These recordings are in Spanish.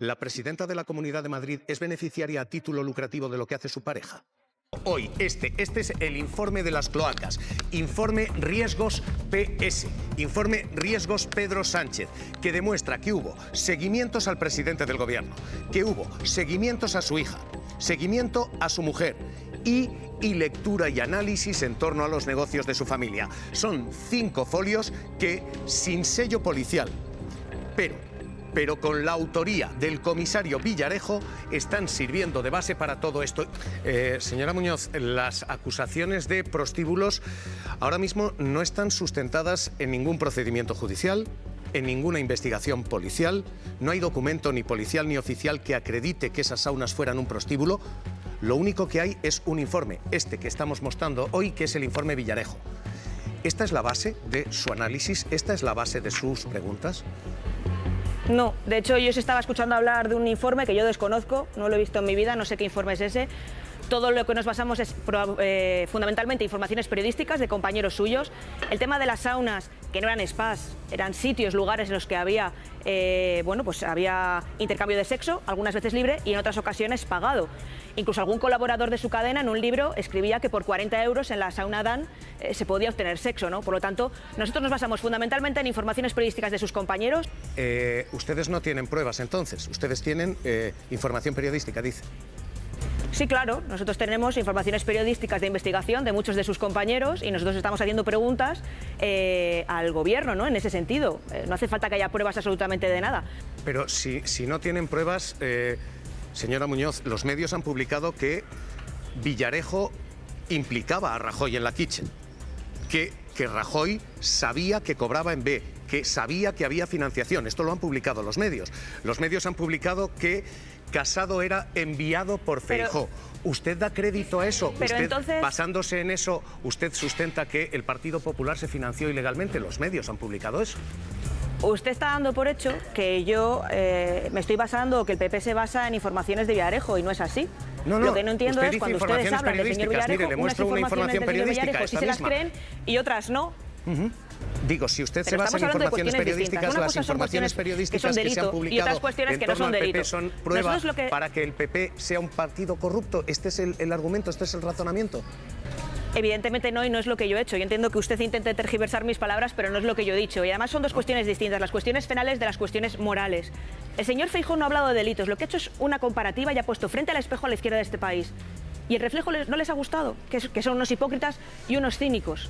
¿La presidenta de la Comunidad de Madrid es beneficiaria a título lucrativo de lo que hace su pareja? Hoy, este es el informe de las cloacas, informe Riesgos PS, informe Riesgos Pedro Sánchez, que demuestra que hubo seguimientos al presidente del gobierno, que hubo seguimientos a su hija, seguimiento a su mujer y lectura y análisis en torno a los negocios de su familia. Son 5 folios que, sin sello policial, pero con la autoría del comisario Villarejo, están sirviendo de base para todo esto. Señora Muñoz, las acusaciones de prostíbulos ahora mismo no están sustentadas en ningún procedimiento judicial, en ninguna investigación policial. No hay documento ni policial ni oficial que acredite que esas saunas fueran un prostíbulo. Lo único que hay es un informe, este que estamos mostrando hoy, que es el informe Villarejo. ¿Esta es la base de su análisis? ¿Esta es la base de sus preguntas? No, de hecho yo os estaba escuchando hablar de un informe que yo desconozco, no lo he visto en mi vida, no sé qué informe es ese. Todo lo que nos basamos es fundamentalmente informaciones periodísticas de compañeros suyos. El tema de las saunas, que no eran spas, eran sitios, lugares en los que había, pues había intercambio de sexo, algunas veces libre y en otras ocasiones pagado. Incluso algún colaborador de su cadena en un libro escribía que por 40 euros en la sauna Dan se podía obtener sexo, ¿no? Por lo tanto, nosotros nos basamos fundamentalmente en informaciones periodísticas de sus compañeros. Ustedes no tienen pruebas entonces, ustedes tienen información periodística, dice. Sí, claro, nosotros tenemos informaciones periodísticas de investigación de muchos de sus compañeros y nosotros estamos haciendo preguntas al gobierno, ¿no? En ese sentido. No hace falta que haya pruebas absolutamente de nada. Pero si no tienen pruebas, señora Muñoz, los medios han publicado que Villarejo implicaba a Rajoy en la Kitchen, que Rajoy sabía que cobraba en B, que sabía que había financiación. Esto lo han publicado los medios. Los medios han publicado que Casado era enviado por Feijóo. ¿Usted da crédito a eso? Pero ¿Usted, entonces, basándose en eso, usted sustenta que el Partido Popular se financió ilegalmente? Los medios han publicado eso. Usted está dando por hecho que yo me estoy basando, o que el PP se basa en informaciones de Villarejo, y no es así. No, lo que no entiendo usted es cuando ustedes hablan del señor Villarejo, mire, le muestro una información periodística, sí se las creen y otras no. Digo, si usted se basa en informaciones periodísticas, las informaciones periodísticas que se han publicado en torno al PP son prueba para que el PP sea un partido corrupto. ¿Este es el argumento, este es el razonamiento? Evidentemente no, y no es lo que yo he hecho. Yo entiendo que usted intente tergiversar mis palabras, pero no es lo que yo he dicho. Y además son dos cuestiones distintas, las cuestiones penales de las cuestiones morales. El señor Feijóo no ha hablado de delitos, lo que ha hecho es una comparativa y ha puesto frente al espejo a la izquierda de este país. Y el reflejo no les ha gustado, que son unos hipócritas y unos cínicos.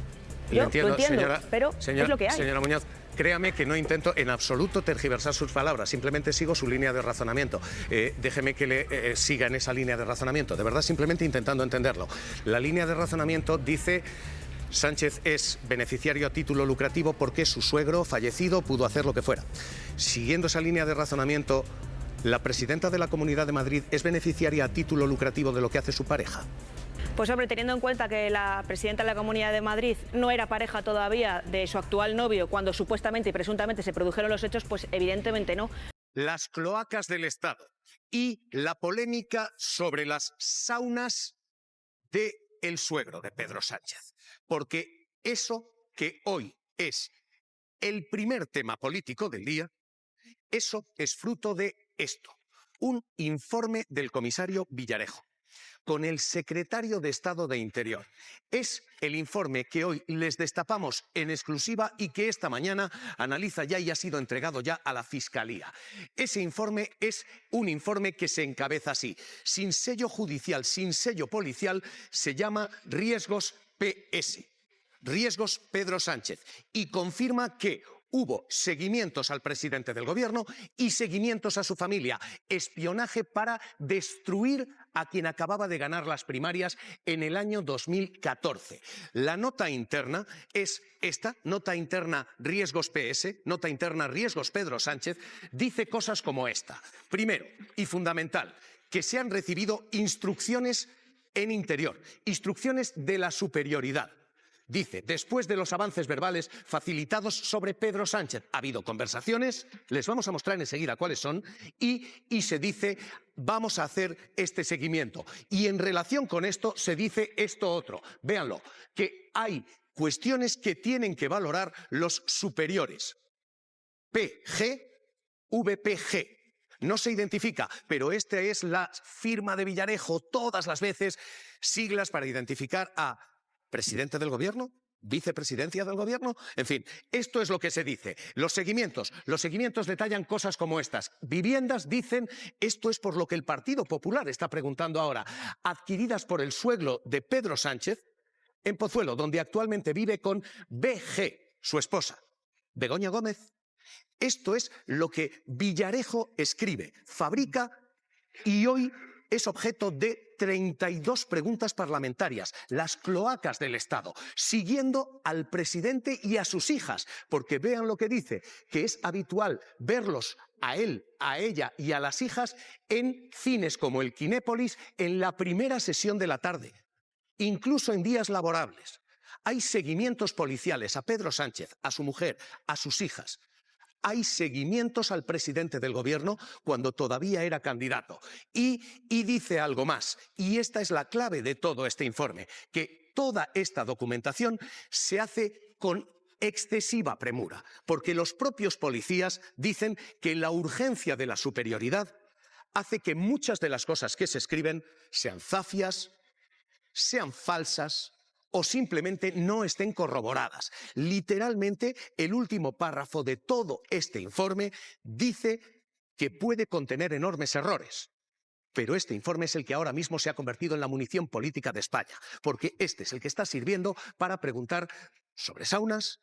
Yo lo entiendo, señora, pero es lo que hay. Señora Muñoz, créame que no intento en absoluto tergiversar sus palabras, simplemente sigo su línea de razonamiento. Déjeme que le siga en esa línea de razonamiento, de verdad, simplemente intentando entenderlo. La línea de razonamiento dice: Sánchez es beneficiario a título lucrativo porque su suegro fallecido pudo hacer lo que fuera. Siguiendo esa línea de razonamiento, ¿la presidenta de la Comunidad de Madrid es beneficiaria a título lucrativo de lo que hace su pareja? Pues hombre, teniendo en cuenta que la presidenta de la Comunidad de Madrid no era pareja todavía de su actual novio cuando supuestamente y presuntamente se produjeron los hechos, pues evidentemente no. Las cloacas del Estado y la polémica sobre las saunas del suegro de Pedro Sánchez. Porque eso que hoy es el primer tema político del día, eso es fruto de esto, un informe del comisario Villarejo con el secretario de Estado de Interior. Es el informe que hoy les destapamos en exclusiva y que esta mañana analiza ya y ha sido entregado ya a la Fiscalía. Ese informe es un informe que se encabeza así, sin sello judicial, sin sello policial, se llama Riesgos PS, Riesgos Pedro Sánchez, y confirma que hubo seguimientos al presidente del gobierno y seguimientos a su familia, espionaje para destruir a quien acababa de ganar las primarias en el año 2014. La nota interna es esta, nota interna Riesgos PS, nota interna Riesgos Pedro Sánchez, dice cosas como esta. Primero, y fundamental, que se han recibido instrucciones en Interior, instrucciones de la superioridad. Dice, después de los avances verbales facilitados sobre Pedro Sánchez, ha habido conversaciones, les vamos a mostrar enseguida cuáles son, y se dice, vamos a hacer este seguimiento. Y en relación con esto se dice esto otro. Véanlo, que hay cuestiones que tienen que valorar los superiores. PG, VPG. no se identifica, pero esta es la firma de Villarejo todas las veces, siglas para identificar a presidente del gobierno, vicepresidencia del gobierno, en fin, esto es lo que se dice. Los seguimientos detallan cosas como estas. Viviendas, dicen, esto es por lo que el Partido Popular está preguntando ahora, adquiridas por el suegro de Pedro Sánchez en Pozuelo, donde actualmente vive con BG, su esposa, Begoña Gómez. Esto es lo que Villarejo escribe, fabrica y hoy es objeto de 32 preguntas parlamentarias, las cloacas del Estado, siguiendo al presidente y a sus hijas, porque vean lo que dice, que es habitual verlos a él, a ella y a las hijas en cines como el Kinépolis en la primera sesión de la tarde, incluso en días laborables. Hay seguimientos policiales a Pedro Sánchez, a su mujer, a sus hijas. Hay seguimientos al presidente del gobierno cuando todavía era candidato. Y dice algo más, y esta es la clave de todo este informe, que toda esta documentación se hace con excesiva premura, porque los propios policías dicen que la urgencia de la superioridad hace que muchas de las cosas que se escriben sean zafias, sean falsas, o simplemente no estén corroboradas. Literalmente, el último párrafo de todo este informe dice que puede contener enormes errores. Pero este informe es el que ahora mismo se ha convertido en la munición política de España, porque este es el que está sirviendo para preguntar sobre saunas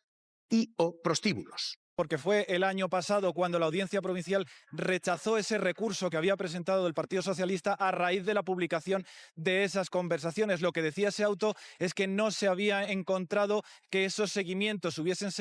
y o prostíbulos. Porque fue el año pasado cuando la Audiencia Provincial rechazó ese recurso que había presentado el Partido Socialista a raíz de la publicación de esas conversaciones. Lo que decía ese auto es que no se había encontrado que esos seguimientos hubiesen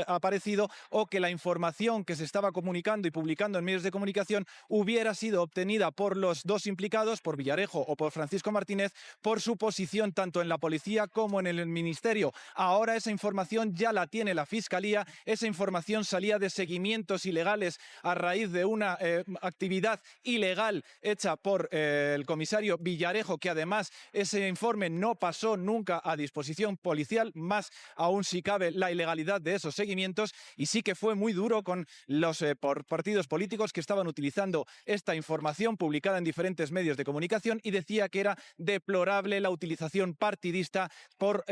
aparecido o que la información que se estaba comunicando y publicando en medios de comunicación hubiera sido obtenida por los dos implicados, por Villarejo o por Francisco Martínez, por su posición tanto en la policía como en el ministerio. Ahora esa información ya la tiene la Fiscalía, esa información salía de seguimientos ilegales a raíz de una actividad ilegal hecha por el comisario Villarejo, que además ese informe no pasó nunca a disposición policial, más aún si cabe la ilegalidad de esos seguimientos, y sí que fue muy duro con los partidos políticos que estaban utilizando esta información publicada en diferentes medios de comunicación, y decía que era deplorable la utilización partidista por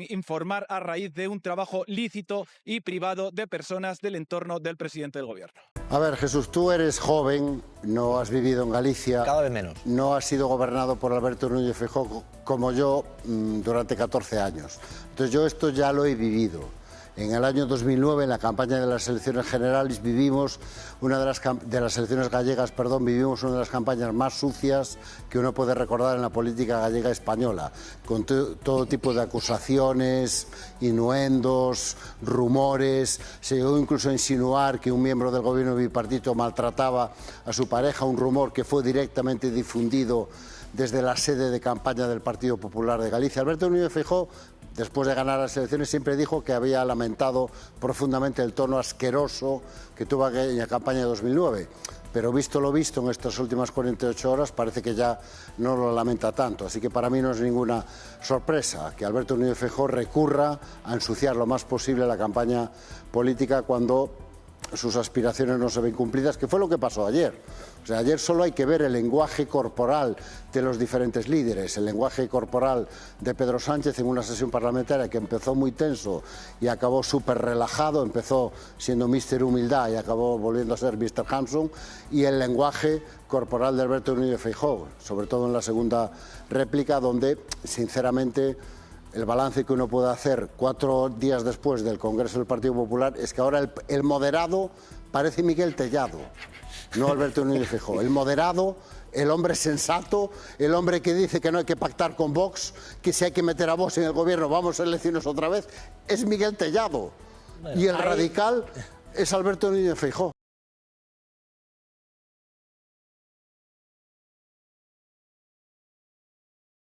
informar a raíz de un trabajo lícito y privado de personas del entorno del presidente del gobierno. A ver, Jesús, tú eres joven, no has vivido en Galicia. Cada vez menos. No has sido gobernado por Alberto Núñez Feijóo como yo durante 14 años. Entonces yo esto ya lo he vivido. En el año 2009, en la campaña de las elecciones generales, vivimos una de las elecciones gallegas, vivimos una de las campañas más sucias que uno puede recordar en la política gallega española, con todo tipo de acusaciones, innuendos, rumores. Se llegó incluso a insinuar que un miembro del gobierno bipartito maltrataba a su pareja, un rumor que fue directamente difundido desde la sede de campaña del Partido Popular de Galicia. Alberto Núñez Feijóo, después de ganar las elecciones, siempre dijo que había lamentado profundamente el tono asqueroso que tuvo aquella campaña de 2009. Pero visto lo visto en estas últimas 48 horas, parece que ya no lo lamenta tanto. Así que para mí no es ninguna sorpresa que Alberto Núñez Feijóo recurra a ensuciar lo más posible la campaña política cuando sus aspiraciones no se ven cumplidas, que fue lo que pasó ayer. O sea, ayer solo hay que ver el lenguaje corporal de los diferentes líderes, el lenguaje corporal de Pedro Sánchez en una sesión parlamentaria que empezó muy tenso y acabó súper relajado, empezó siendo Mr. Humildad y acabó volviendo a ser Mr. Hanson, y el lenguaje corporal de Alberto Núñez Feijóo, sobre todo en la segunda réplica, donde, sinceramente, el balance que uno puede hacer 4 días después del Congreso del Partido Popular es que ahora el moderado parece Miguel Tellado, no Alberto Núñez Feijóo. El moderado, el hombre sensato, el hombre que dice que no hay que pactar con Vox, que si hay que meter a Vox en el gobierno vamos a elecciones otra vez, es Miguel Tellado. Y el radical es Alberto Núñez Feijóo.